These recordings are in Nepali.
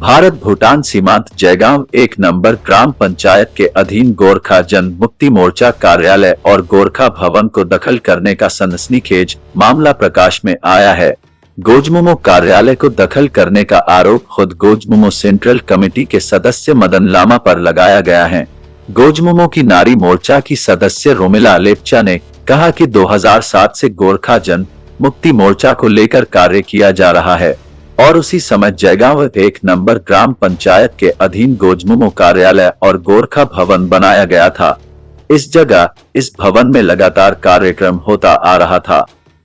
भारत भूटान सीमांत जयगांव 1 नंबर ग्राम पंचायत के अधीन गोरखा जन मुक्ति मोर्चा कार्यालय और गोरखा भवन को दखल करने का सनसनीखेज मामला प्रकाश में आया है। गोजमुमो कार्यालय को दखल करने का आरोप खुद गोजमुमो सेंट्रल कमेटी के सदस्य मदन लामा पर लगाया गया है। गोजमुमो की नारी मोर्चा की सदस्य रोमिला लेप्चा ने कहा कि 2007 से गोरखा जन मुक्ति मोर्चा को लेकर कार्य किया जा रहा है और उसी समय जयगांव 1 नंबर ग्राम पंचायत के अधीन गोजमुमो कार्यालय और गोरखा भवन बनाया गया था। इस भवन में लगातार कार्यक्रम होता आ रहा था।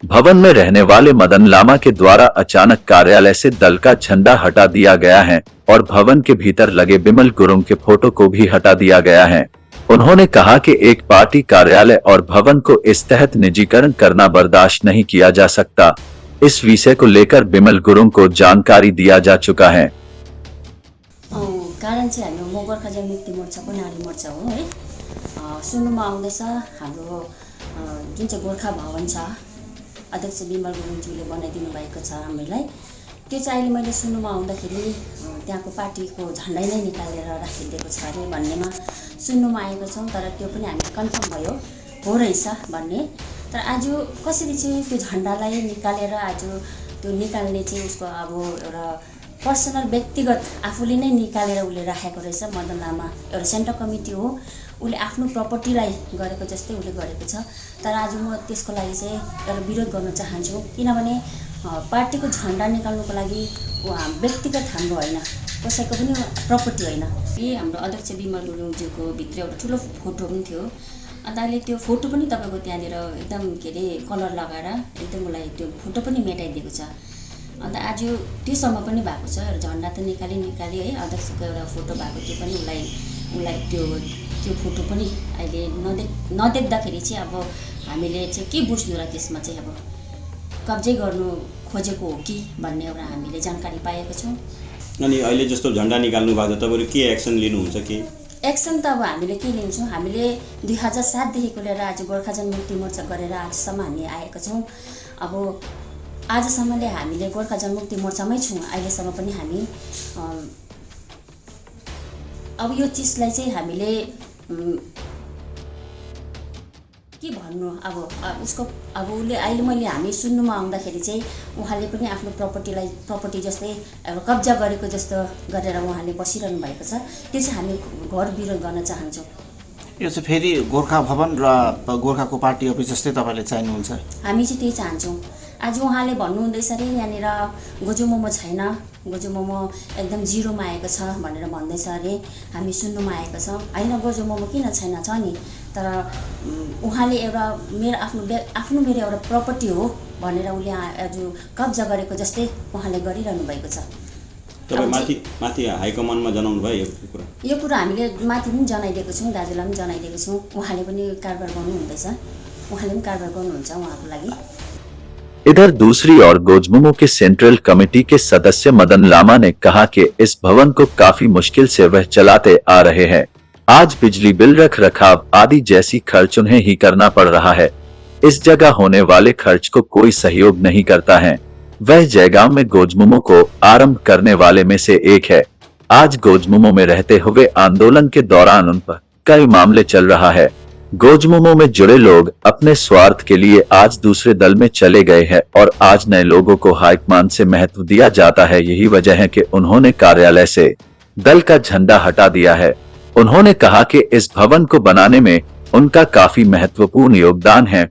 भवन में रहने वाले मदन लामा के द्वारा अचानक कार्यालय से दल का झंडा हटा दिया गया है और भवन के भीतर लगे बिमल गुरुंग के फोटो को भी हटा दिया गया है। उन्होंने कहा कि एक पार्टी कार्यालय और भवन को इस तहत निजीकरण करना बर्दाश्त नहीं किया जा सकता। इस विषय को लेकर बिमल गुरुंग को जानकारी दिया जा चुका है। कारण चाहिँ हामी गोर्खा जन मुक्ति मोर्चाको नारी मोर्चा हो है। सुन्नुमा आउँदैछ हाम्रो जुन चाहिँ गोर्खा भवन छ अध्यक्ष बिमल गुरुङज्यूले बनाइदिनु भएको छ हामीलाई। त्यो चाहिँ अहिले मैले सुन्नुमा आउँदाखेरि त्यहाँको पार्टीको झन्डै नै निकालेर राखिदिएको छ अरे भन्नेमा सुन्नुमा आएको छौँ। तर त्यो पनि हामी कन्फर्म भयो हो रहेछ भन्ने। तर आज कसरी चाहिँ त्यो झन्डालाई निकालेर आज त्यो निकाल्ने चाहिँ उसको अब एउटा पर्सनल व्यक्तिगत आफूले नै निकालेर उसले राखेको रहेछ। मदन लामा एउटा सेन्ट्रल कमिटी हो, उसले आफ्नो प्रपर्टीलाई गरेको जस्तै उसले गरेको छ। तर आज म त्यसको लागि चाहिँ एउटा विरोध गर्न चाहन्छु, किनभने पार्टीको झन्डा निकाल्नुको लागि व्यक्तिगत हाम्रो होइन, कसैको पनि प्रपर्टी होइन। यही हाम्रो अध्यक्ष बिमल गुरुङज्यूको भित्र एउटा ठुलो फोटो पनि थियो। अन्त अहिले त्यो फोटो पनि तपाईँको त्यहाँनिर एकदम के अरे कलर लगाएर एकदम उसलाई त्यो फोटो पनि मेटाइदिएको छ। अन्त आज त्योसम्म पनि भएको छ, झन्डा त निकाली है, अध्यक्षको एउटा फोटो भएको त्यो पनि उसलाई त्यो फोटो पनि अहिले नदेख्दाखेरि चाहिँ अब हामीले चाहिँ के बुझ्नु र त्यसमा चाहिँ अब कब्जै गर्नु खोजेको हो कि भन्ने एउटा हामीले जानकारी पाएको छौँ। अनि अहिले जस्तो झन्डा निकाल्नु भएको छ तपाईँले के एक्सन लिनुहुन्छ? कि एक्सन त अब हामीले के लिन्छौँ, हामीले 2007 देखिको लिएर आज गोर्खा जन मुक्ति मोर्चा गरेर आजसम्म हामी आएका छौँ। अब आजसम्मले हामीले गोर्खा जन मुक्ति मोर्चामै छौँ। अहिलेसम्म पनि हामी अब यो चिजलाई चाहिँ हामीले के भन्नु अब उसको अब उसले अहिले मैले हामी सुन्नुमा आउँदाखेरि चाहिँ उहाँले पनि आफ्नो प्रपर्टी जस्तै एउटा कब्जा गरेको जस्तो गरेर उहाँले बसिरहनु भएको छ। त्यो चाहिँ हामी घर विरोध गर्न चाहन्छौँ। यो चाहिँ फेरि गोर्खा भवन र गोर्खाको पार्टी अफिस जस्तै तपाईँले चाहनुहुन्छ? हामी चाहिँ त्यही चाहन्छौँ। आज उहाँले भन्नुहुँदैछ अरे यहाँनिर गोजुमोमो छैन, गोजुमोमो एकदम जिरोमा आएको छ भनेर भन्दैछ अरे, हामी सुन्नुमा आएको छौँ। होइन, गोजुमोमो किन छैन, छ नि। तर उहाँले एउटा आफ्नो मेरो एउटा प्रपर्टी हो भनेर उसले आज कब्जा गरेको जस्तै उहाँले गरिरहनु भएको छ। तपाईँ माथि हाइकमान्डमा जनाउनु भयो यो कुरा हामीले माथि पनि जनाइदिएको छौँ, दाजुलाई पनि जनाइदिएको छौँ। उहाँले पनि कारबार गर्नुहुँदैछ, उहाँले पनि कारबार गर्नुहुन्छ उहाँको लागि। इधर दूसरी ओर गोजमुमो के सेंट्रल कमेटी के सदस्य मदन लामा ने कहा कि इस भवन को काफी मुश्किल से वह चलाते आ रहे हैं। आज बिजली बिल, रख रखाव आदि जैसी खर्च उन्हें ही करना पड़ रहा है। इस जगह होने वाले खर्च को कोई सहयोग नहीं करता है। वह जयगांव में गोजमुमो को आरंभ करने वाले में से एक है। आज गोजमुमो में रहते हुए आंदोलन के दौरान उन पर कई मामले चल रहा है। गोजमुमो में जुड़े लोग अपने स्वार्थ के लिए आज दूसरे दल में चले गए हैं और आज नए लोगों को हाईकमान से महत्व दिया जाता है। यही वजह है कि उन्होंने कार्यालय से दल का झंडा हटा दिया है। उन्होंने कहा कि इस भवन को बनाने में उनका काफी महत्वपूर्ण योगदान है,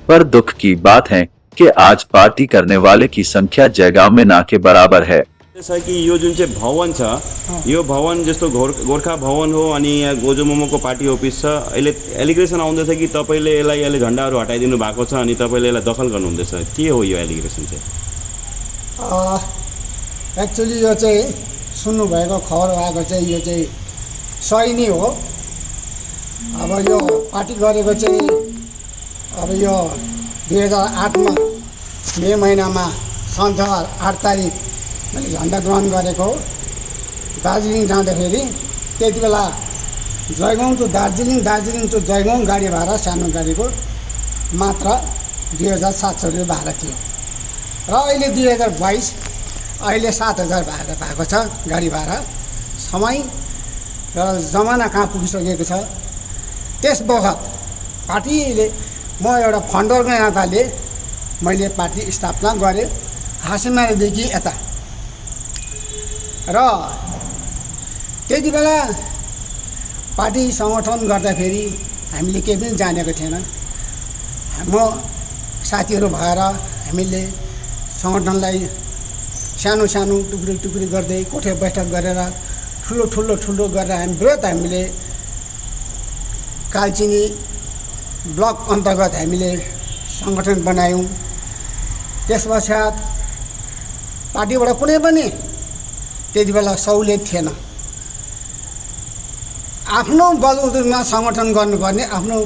पर दुख की बात है कि आज पार्टी करने वाले की संख्या जयगांव में ना के बराबर है। कि यो जुन चाहिँ भवन छ, यो भवन जस्तो गोर्खा भवन हो अनि यहाँ गोजुमोमोको पार्टी अफिस छ। अहिले एलिगेसन आउँदैछ कि तपाईँले यसलाई अहिले झन्डाहरू हटाइदिनु भएको छ अनि तपाईँले यसलाई दखल गर्नुहुँदैछ। के हो यो एलिगेसन चाहिँ? एक्चुअली यो चाहिँ सुन्नुभएको खबर आएको चाहिँ यो चाहिँ सही नै हो। अब यो पार्टी गरेको चाहिँ अब यो 2008 मे महिनामा सन् 8 तारिक मैले झन्डा ग्रहण गरेको हो। दार्जिलिङ जाँदाखेरि त्यति बेला जयगाउँ टु दार्जिलिङ टु जयगाउँ गाडी भाडा सानो गाडीको मात्र 2700 रुपियाँ भाडा थियो र अहिले 2022 अहिले 7,000 भएको छ गाडी भाडा। समय र जमाना कहाँ पुगिसकेको छ। त्यस बखत पार्टीले म एउटा फन्डरको नाताले मैले पार्टी स्थापना गरेँ हाँसिमारादेखि यता। र त्यति बेला पार्टी सङ्गठन गर्दाखेरि हामीले केही पनि जानेको थिएन। म साथीहरू भएर हामीले सङ्गठनलाई सानो सानो टुक्री टुक्री गर्दै कोठे बैठक गरेर ठुलो गरेर हामीले कालचिनी ब्लक अन्तर्गत हामीले सङ्गठन बनायौँ। त्यसपश्चात पार्टीबाट कुनै पनि त्यति बेला सहुलियत थिएन। आफ्नो बलबुतामा सङ्गठन गर्नुपर्ने, आफ्नो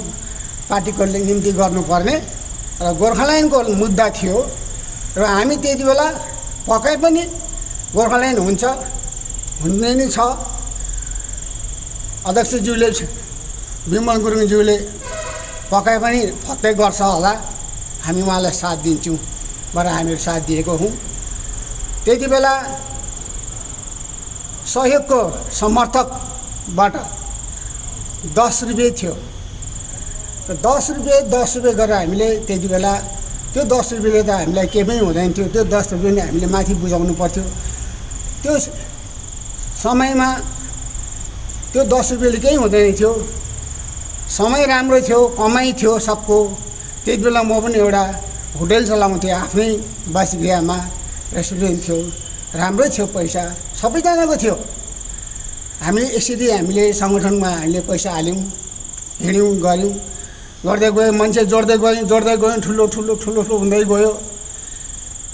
पार्टीको निम्ति गर्नुपर्ने र गोर्खाल्यान्डको मुद्दा थियो। र हामी त्यति बेला पक्कै पनि गोर्खाल्यान्ड हुन्छ, हुने नै छ। अध्यक्षज्यूले विमल गुरुङज्यूले पक्कै पनि फत्तै गर्छ होला, हामी उहाँलाई साथ दिन्छौँ भनेर हामीहरू साथ दिएको हौँ। त्यति बेला सहयोगको समर्थकबाट 10 रुपियाँ थियो। र 10 रुपियाँ गरेर हामीले त्यति बेला त्यो 10 रुपियाँले त हामीलाई केही पनि हुँदैन थियो। त्यो 10 रुपियाँ हामीले माथि बुझाउनु पर्थ्यो। त्यो समयमा त्यो 10 रुपियाँले केही हुँदैन थियो। समय राम्रो थियो, कमाइ थियो सबको। त्यति बेला म पनि एउटा होटल चलाउँथेँ आफ्नै बासगृहमा, रेस्टुरेन्ट थियो, राम्रै थियो, पैसा सबैजनाको थियो। हामीले यसरी हामीले सङ्गठनमा हामीले पैसा हाल्यौँ, हिँड्यौँ, गऱ्यौँ, गर्दै गयो, मान्छे जोड्दै गयौँ, ठुलो हुँदै गयो।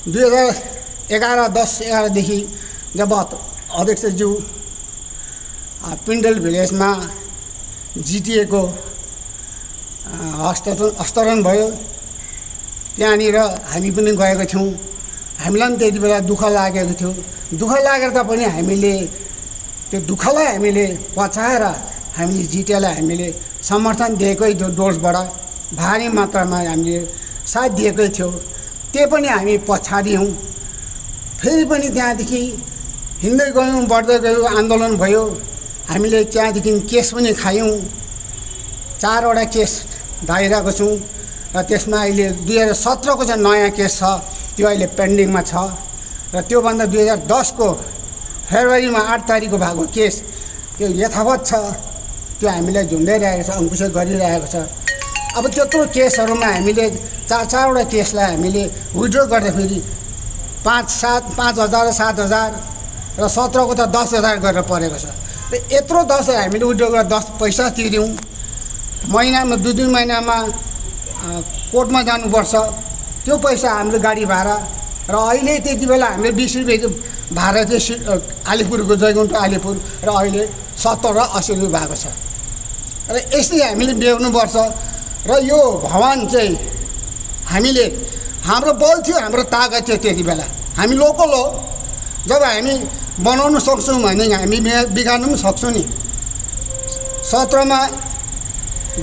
2010-11देखि जब अध्यक्षज्यू पिण्डल भिलेजमा जिटिएको हस्तान्तरण भयो, त्यहाँनिर हामी पनि गएका थियौँ। हामीलाई पनि त्यति बेला दुःख लागेको थियो। दुःख लागेर तापनि हामीले त्यो दुःखलाई हामीले पचाएर हामीले जिटिएलाई हामीले समर्थन दिएकै थियो। डोर्सबाट भारी मात्रामा हामीले साथ दिएकै थियो। त्यो पनि हामी पछाडियौँ। फेरि पनि त्यहाँदेखि हिँड्दै गयौँ, बढ्दै गयौँ, आन्दोलन भयो। हामीले त्यहाँदेखि केस पनि खायौँ। 4वटा केस धाइरहेको छौँ। र त्यसमा अहिले 2017को चाहिँ नयाँ केस छ, त्यो अहिले पेन्डिङमा छ। र त्योभन्दा 2010को फेब्रुअरीमा 8 तारिकको भएको केस त्यो यथावत छ। त्यो हामीलाई झुन्डाइरहेको छ, अङ्कुश गरिरहेको छ। अब त्यत्रो केसहरूमा हामीले 4-4वटा केसलाई हामीले विड्रो गर्दाखेरि 5,000 7,000 र 17को त 10,000 गरेर परेको छ। र यत्रो 10 हामीले विड्रो गरेर 10 पैसा तिर्यौँ। महिनामा 2-2 महिनामा कोर्टमा जानुपर्छ। त्यो पैसा हाम्रो गाडी भाडा। र अहिले त्यति बेला हामीले 20 रुपियाँ भाडा चाहिँ अलिपुरको जयगुण्ट अलिपुर, र अहिले 70 र 80 रुपियाँ भएको छ। र यसरी हामीले बेच्नुपर्छ। र यो भवन चाहिँ हामीले हाम्रो बल थियो, हाम्रो तागत थियो। त्यति बेला हामी लोकल हो। जब हामी बनाउन सक्छौँ भने हामी बिगार्नु पनि सक्छौँ नि। 17मा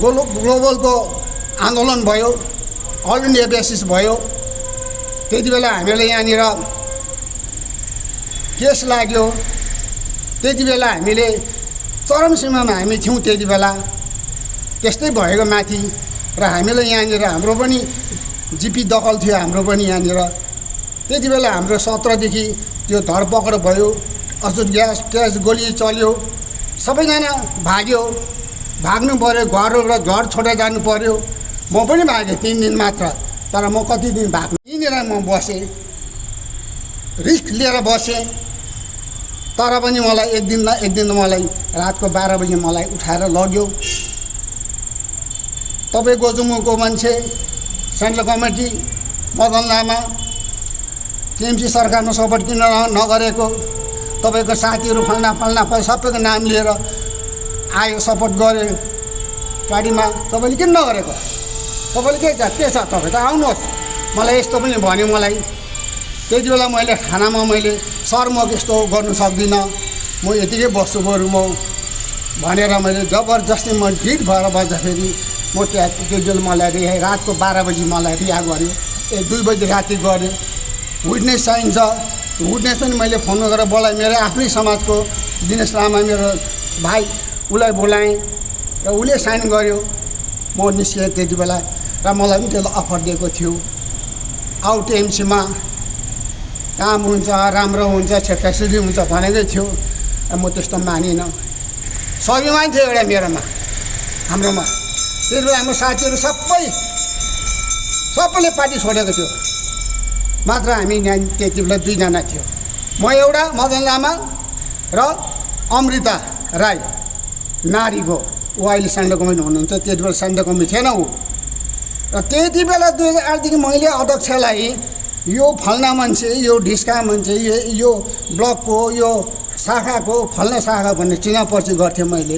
ग्लोबलको आन्दोलन भयो, अल इन्डिया बेसिस भयो। त्यति बेला हामीलाई यहाँनिर केस लाग्यो। त्यति बेला हामीले चरम सीमामा हामी थियौँ। त्यति बेला त्यस्तै भएको माथि। र हामीलाई यहाँनिर हाम्रो पनि जिपी दखल थियो, हाम्रो पनि यहाँनिर। त्यति बेला हाम्रो 17देखि त्यो धरपकड भयो, असुर ग्यास गोली चल्यो, सबैजना भाग्यो। भाग्नु पऱ्यो, घर छोडेर जानु पऱ्यो। म पनि भागेँ 3 दिन मात्र। तर म कति दिन भाग्नु, यहीँनिर म बसेँ, रिस्क लिएर बसेँ। तर पनि मलाई एक दिन मलाई रातको 12 बजी मलाई उठाएर लग्यो। तपाईँ गोजुमुको मान्छे, सेन्ट्रल कमिटी मदन लामा, टिएमसी सरकारमा सपोर्ट किन नगरेको, तपाईँको साथीहरू फल्ना सबैको नाम लिएर आयो, सपोर्ट गरे पार्टीमा, तपाईँले किन नगरेको? तपाईँले के छ तपाईँ त आउनुहोस्। मलाई यस्तो पनि भन्यो मलाई। त्यति बेला मैले खानामा मैले सर म यस्तो गर्नु सक्दिनँ, म यतिकै बस्छु बरु म भनेर मैले जबरजस्ती म ढिट भएर बस्दाखेरि म त्यहाँ त्यो बेला मलाई रातको 12 बजी मलाई रिहा गर्यो। 2 बजी राति गऱ्यो। विटनेस चाहिन्छ, विटनेस पनि मैले फोन गरेर बोलाएँ, मेरो आफ्नै समाजको दिनेश लामा मेरो भाइ, उसलाई बोलाएँ र उसले साइन गर्यो। म निस्केँ त्यति बेला र मलाई पनि त्यसले अफर दिएको थियो, आउ टिएमसीमा काम हुन्छ, राम्रो हुन्छ, फेसिलिटी हुन्छ भनेकै थियो। र म त्यस्तो मानिनँ। स्वाभिमान थियो एउटा मेरोमा, हाम्रोमा। त्यति बेला हाम्रो साथीहरू सबैले पार्टी छोडेको थियो, मात्र हामी यहाँ त्यति बेला 2 जना थियो, म एउटा मदन लामा र अमृता राई नारीको। ऊ अहिले सान्डोकमी हुनुहुन्छ, त्यति बेला सान्डोकमी थिएन ऊ। र त्यति बेला 2008 देखि मैले अध्यक्षलाई यो फल्ना मान्छे, यो ढिस्का मान्छे, यो ब्लकको, यो शाखाको फल्ना शाखा भन्ने चिनाव परिचय गर्थेँ मैले।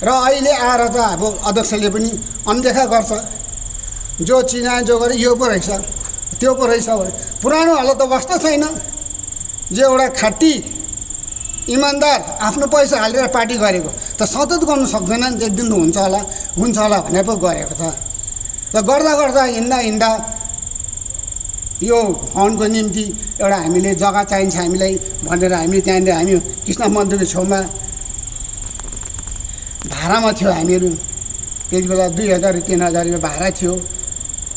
र अहिले आएर त अब अध्यक्षले पनि अनदेखा गर्छ, जो चिना जो गरे यो पो रहेछ त्यो पो रहेछ। पुरानो हालत त वास्तव छैन। जो एउटा खाटी इमान्दार आफ्नो पैसा हालेर पार्टी गरेको त सतत गर्नु सक्दैन नि, एक दिन हुन्छ होला भनेर पो गरेको त। र गर्दा हिँड्दा यो भवनको निम्ति एउटा हामीले जग्गा चाहिन्छ हामीलाई भनेर हामी त्यहाँनिर हामी कृष्ण मन्दिरको छेउमा भाडामा थियो हामीहरू। त्यति बेला 2000-3000 रुपियाँ भाडा थियो।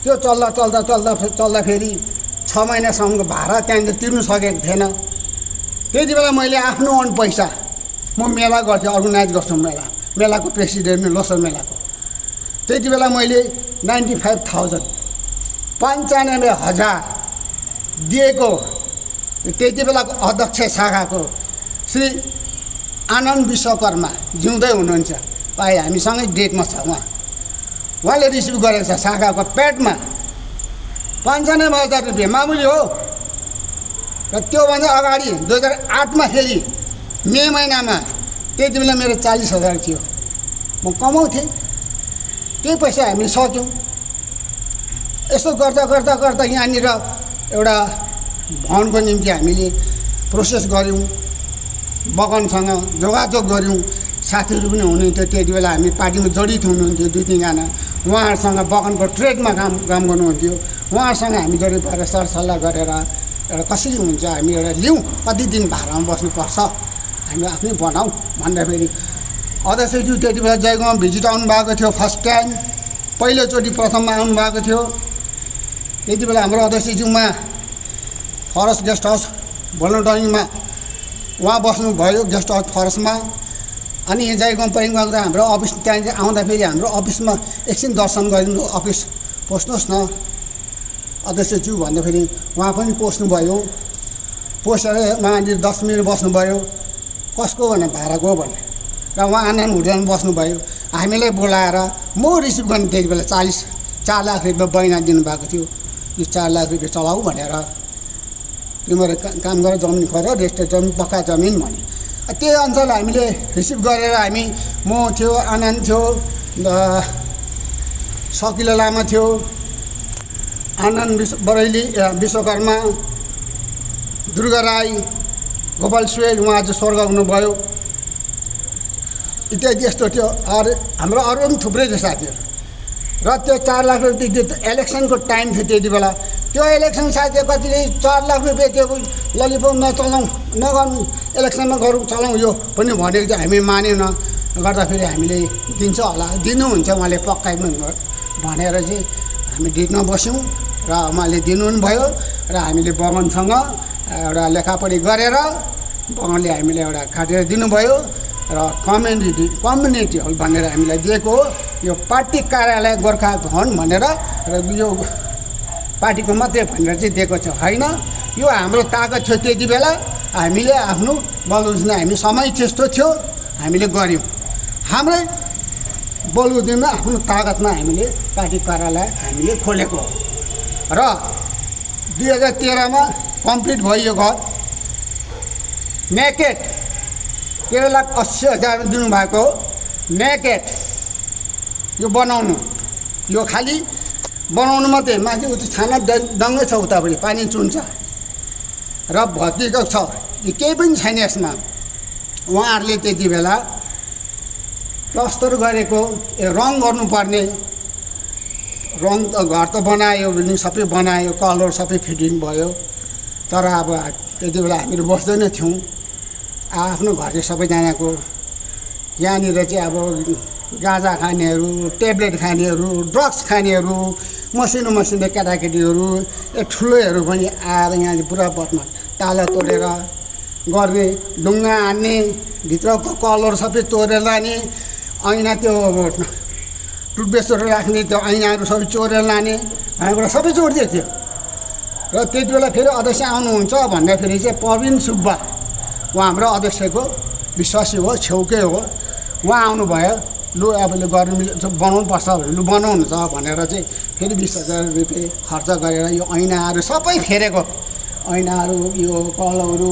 त्यो चल्दाखेरि 6 महिनासम्मको भाडा त्यहाँनिर तिर्नु सकेको थिएन। त्यति बेला मैले आफ्नो अन पैसा म मेला गर्थेँ, अर्गनाइज गर्छु मेलाको प्रेसिडेन्ट लोसर मेलाको। त्यति बेला मैले 95,000 95,000 दिएको। त्यति बेलाको अध्यक्ष शाखाको श्री आनन्द विश्वकर्मा जिउँदै हुनुहुन्छ, भाइ हामीसँगै डेटमा छ। उहाँले रिसिभ गरेको छ शाखाको पेटमा 95,000 रुपियाँ, मामुली हो। र त्योभन्दा अगाडि 2008मा फेरि मे महिनामा त्यति बेला मेरो 40,000 थियो, म कमाउँथेँ। त्यही पैसा हामी सक्यौँ। यसो गर्दा यहाँनिर एउटा भवनको निम्ति हामीले प्रोसेस गऱ्यौँ, बगानसँग जोगाजोग गऱ्यौँ। साथीहरू पनि हुनुहुन्थ्यो त्यति बेला, हामी पार्टीमा जडित हुनुहुन्थ्यो 2-3 जना। उहाँहरूसँग बगानको ट्रेडमा काम गर्नुहुन्थ्यो। उहाँहरूसँग हामी जडित भएर सरसल्लाह गरेर एउटा कसरी हुन्छ हामी एउटा लिउँ, कति दिन भाडामा बस्नुपर्छ, हामी आफ्नै बनाऊँ भन्दाखेरि अध्यक्षज्यू त्यति बेला जयगाउँ भिजिट आउनुभएको थियो। फर्स्ट टाइम पहिलोचोटि प्रथममा आउनुभएको थियो। त्यति बेला हाम्रो अध्यक्षज्यूमा फरेस्ट गेस्ट हाउस भोलन्टरीमा उहाँ बस्नुभयो गेस्ट हाउस फरेस्टमा। अनि जयगाउँ परिङमा हाम्रो अफिस त्यहाँ आउँदाखेरि हाम्रो अफिसमा एकछिन दर्शन गरिदिनु, अफिस पस्नुहोस् न अध्यक्षज्यू भन्दाखेरि उहाँ पनि पस्नुभयो। पसेर उहाँले 10 मिनट बस्नुभयो। कसको भने भाडाको भने, र उहाँ आनन्द होटलमा बस्नुभयो। हामीलाई बोलाएर म रिसिभ गर्ने त्यति बेला 4 लाख रुपियाँ बैना दिनुभएको थियो। यो 4 लाख रुपियाँ चलाऊ भनेर, तिमीहरू काम गरेर जमिन खऱ्यो, रेस्ट जमिन पक्का जमिन भने। त्यही अनुसार हामीले रिसिभ गरेर हामी, म थियो, आनन्द थियो, सकिलो लामा थियो, आनन्द बरैली विश्वकर्मा, दुर्गा राई, गोपाल सुवेल, उहाँ आज स्वर्ग हुनुभयो, इत्यादि यस्तो थियो। अरू हाम्रो अरू पनि थुप्रै थियो साथीहरू। र त्यो 4 लाख रुपियाँ इलेक्सनको टाइम थियो त्यति बेला। त्यो इलेक्सन साथी कतिले 4 लाख रुपियाँ दिएको ललिपप नचलाउँ, नगर्नु, इलेक्सनमा गरौँ, चलाउँ, यो पनि भनेको थियो। हामी मानेन, गर्दाखेरि हामीले दिन्छ होला, दिनुहुन्छ उहाँले पक्कै भनेर चाहिँ हामी डेटमा बस्यौँ। र उहाँले दिनु पनि भयो। र हामीले बगानसँग एउटा लेखापढी गरेर बगानले हामीले एउटा काटेर दिनुभयो। र कम्युनिटी हल भनेर हामीलाई दिएको हो। यो पार्टी कार्यालय गोर्खा भवन भनेर र यो पार्टीको मात्रै भनेर चाहिँ दिएको छ होइन। यो हाम्रो ताकत थियो त्यति बेला। हामीले आफ्नो बलबुद्धिमा हामी समय त्यस्तो थियो हामीले गऱ्यौँ। हाम्रै बलबुद्धिमा आफ्नो ताकतमा हामीले पार्टी कार्यालय हामीले खोलेको हो। र 2013मा कम्प्लिट भयो यो घर। नेकेट 13,80,000 दिनुभएको नेकेट यो बनाउनु। यो खालि बनाउनु मात्रै, माथि उता छाना डङ्गै छ, उतापट्टि पानी चुन्छ र भत्किएको छ। यो केही पनि छैन यसमा। उहाँहरूले त्यति बेला प्लास्टर गरेको, रङ गर्नुपर्ने, रङ त घर त बनायो, बिल्डिङ सबै बनायो, कलर सबै फिटिङ भयो। तर अब त्यति बेला हामीहरू बस्दैन थियौँ आफ्नो घरले सबैजनाको। यहाँनिर चाहिँ अब गाँजा खानेहरू, ट्याब्लेट खानेहरू, ड्रग्स खानेहरू, मसिनो मसिनो केटाकेटीहरू, ठुलोहरू पनि आएर यहाँ पुरा बदमास ताला तोडेर गर्ने, ढुङ्गा हान्ने, भित्रको कलर सबै तोडेर लाने, ऐना त्यो टुथपेस्टहरू राख्ने त्यो ऐनाहरू सबै चोरेर लाने, हामीबाट सबै चोरिदिएको थियो। र त्यति बेला फेरि अध्यक्ष आउनुहुन्छ भन्दाखेरि चाहिँ प्रवीण सुब्बा, उहाँ हाम्रो अध्यक्षको विश्वासी हो, छेउकै हो, उहाँ आउनुभयो। लु अब गर्नु बनाउनु पर्छ भने लु बनाउनु त भनेर चाहिँ फेरि 20,000 रुपियाँ खर्च गरेर यो ऐनाहरू सबै फेरेको, ऐनाहरू यो कलरहरू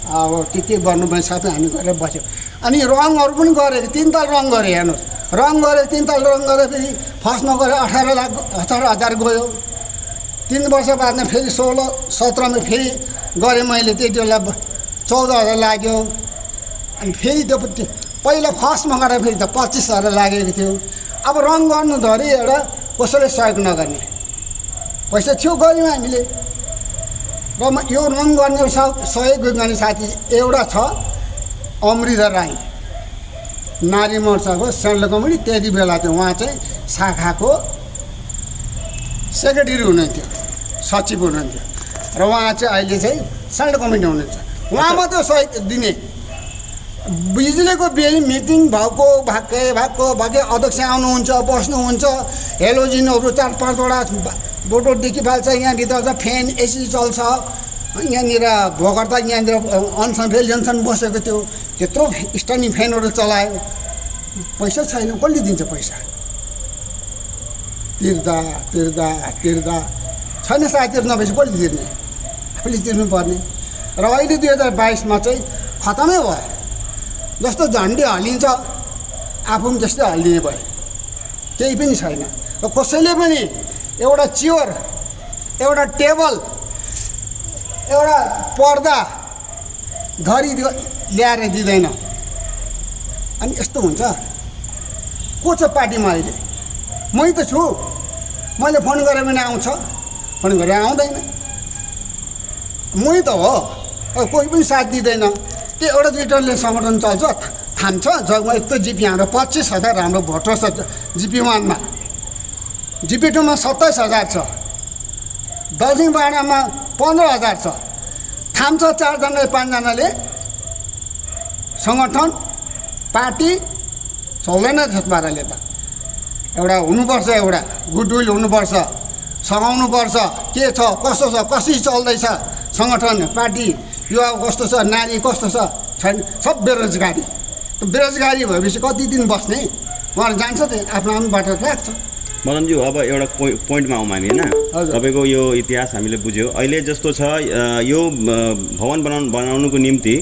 अब के गर्नुपर्ने सबै हामी गरेर बस्यौँ। अनि रङहरू पनि गरेको 3 ताल रङ गऱ्यो। हेर्नुहोस्, रङ गरेर 3 ताल रङ गरेर फेरि फर्स्टमा गऱ्यो 18,000 गयो। 3 वर्ष बादमा फेरि 16-17मा फेरि गरेँ मैले, त्यति बेला 14,000 लाग्यो। अनि फेरि त्यो पहिला फर्स्टमा गरेर फेरि त 25,000 लागेको थियो। अब रङ गर्नु धरि एउटा कसैले सहयोग नगर्ने पैसा थियो, गऱ्यौँ हामीले। र यो रङ गर्ने सहयोग गर्ने साथी एउटा छ, अमृता राई, नारी मोर्चाको सेन्ट्रल कमिटी। त्यति बेला चाहिँ उहाँ चाहिँ शाखाको सेक्रेटरी हुनुहुन्थ्यो, सचिव हुनुहुन्थ्यो। र उहाँ चाहिँ अहिले चाहिँ सेन्ट्रल कमिटी हुनुहुन्छ। उहाँ मात्रै सहयोग दिने। बिजुलीको बिल मिटिङ भाकै अध्यक्ष आउनुहुन्छ, बस्नुहुन्छ, हेलोजिनहरू 4-5वटा बोटो देखिहाल्छ, यहाँभित्र छ फ्यान, एसी चल्छ। यहाँनिर भोकर त यहाँनिर रेल जन्सन बसेको थियो, त्यत्रो स्ट्यान्डिङ फ्यानहरू चलायो। पैसा छैन, कसले दिन्छ पैसा? तिर्दा छैन, साथीहरू नभएपछि कसले तिर्ने? आफूले तिर्नुपर्ने। र अहिले 2022मा चाहिँ खतमै भयो। जस्तो झन्डी हल्लिन्छ आफू पनि त्यस्तै हल्लिने भयो, केही पनि छैन। र कसैले पनि एउटा चेयर, एउटा टेबल, एउटा पर्दा घरि ल्याएर दिँदैन। अनि यस्तो हुन्छ। को छ पार्टीमा अहिले? मै त छु। मैले फोन गरेँ भने आउँछ, फोन गरेर आउँदैन। मै त हो, कोही पनि साथ दिँदैन। त्यो एउटा दुईवटाले सङ्गठन चल्छ, थाम्छ। जगमा यस्तो जिपी हाम्रो 25,000 हाम्रो भोटर छ जिपी 1मा, जिपी 2मा 27,000 छ, दक्षिणपाडामा 15,000 छ। थाम्छ 4जनाले 5जनाले सङ्गठन, पार्टी चल्दैन त्यस पाराले त। एउटा हुनुपर्छ, एउटा गुडविल हुनुपर्छ, सघाउनुपर्छ के छ कसो छ, कसरी चल्दैछ सङ्गठन, पार्टी, युवा कस्तो छ, नारी कस्तो छ, छैन। सब बेरोजगारी। बेरोजगारी भएपछि कति दिन बस्ने? उहाँहरू जान्छ त आफ्नो आफ्नो बाटो लाग्छ। मदनज्यू, अब एउटा पोइन्टमा आउँ हामी होइन। तपाईँको यो इतिहास हामीले बुझ्यो। अहिले जस्तो छ, यो भवन बनाउनुको निम्ति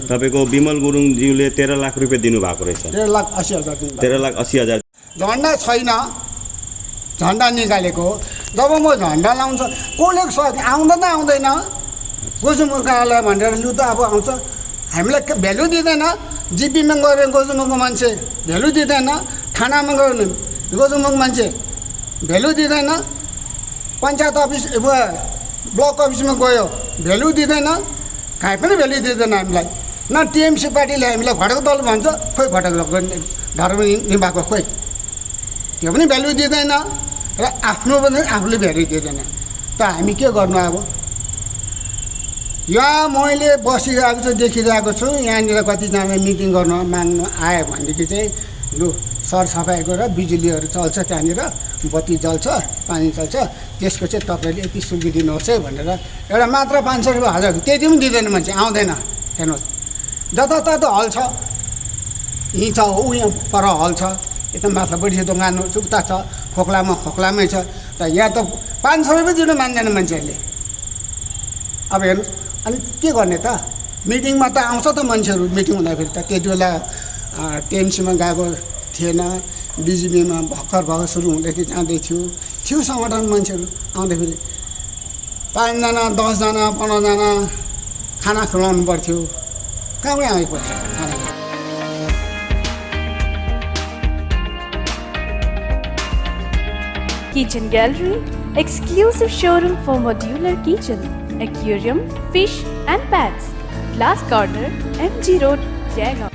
तपाईँको विमल गुरुङज्यूले 13 लाख रुपियाँ दिनुभएको रहेछ। 13,80,000 13,80,000। झन्डा छैन, झन्डा निकालेको। जब म झन्डा लाउँछ कसले सहयोग आउँदैन। गोजुमुखलाई भनेर लु त अब आउँछ, हामीलाई भ्यालु दिँदैन। जिपीमा गएर गोजुमुखको मान्छे भ्यालु दिँदैन, थानामा गएर गोजुमुख मान्छे भ्यालु दिँदैन, पञ्चायत अफिस ब्लक अफिसमा गयो भ्यालु दिँदैन, कहीँ पनि भ्यालु दिँदैन हामीलाई। न टिएमसी पार्टीले हामीलाई घटक दल भन्छ, खोइ घटक धर्म निभाएको खोइ, त्यो पनि भ्यालु दिँदैन। र आफ्नो पनि आफूले भ्यालु दिँदैन। त हामी के गर्नु? अब यहाँ मैले बसिरहेको छु, देखिरहेको छु, यहाँनिर कतिजना मिटिङ गर्न माग्नु आयो भनेदेखि चाहिँ लु सरसफाइ गरेर बिजुलीहरू चल्छ, त्यहाँनिर बत्ती जल्छ, पानी चल्छ, त्यसको चाहिँ तपाईँले यति सुविधा दिनुहोस् है भनेर एउटा मात्र 500 रुपियाँ 1000, त्यति पनि दिँदैन मान्छे, आउँदैन। हेर्नुहोस्, जतातता हल छ, यहीँ छ, यहाँ पर हल छ, यता माथि बढी दोकान उता छ, खोक्लामै छ। त यहाँ त 500 रुपियाँ दिनु मान्दैन मान्छेहरूले। अब हेर्नुहोस्, अनि के गर्ने त? मिटिङमा त आउँछ त मान्छेहरू, मिटिङ हुँदाखेरि त। त्यति बेला टिएमसीमा गएको थिएन, बिजिपीमा भर्खर सुरु हुँदै थियो, जाँदै थियो सङ्गठन मान्छेहरू आउँदाखेरि 5जना 10जना 15जना खाना खुवाउनु पर्थ्यो। कहाँबाट आयो पैसा खाना? Kitchen Gallery, exclusive showroom for modular kitchen. aquarium, fish and pets. Glass Corner, MG Road, Jaigaon.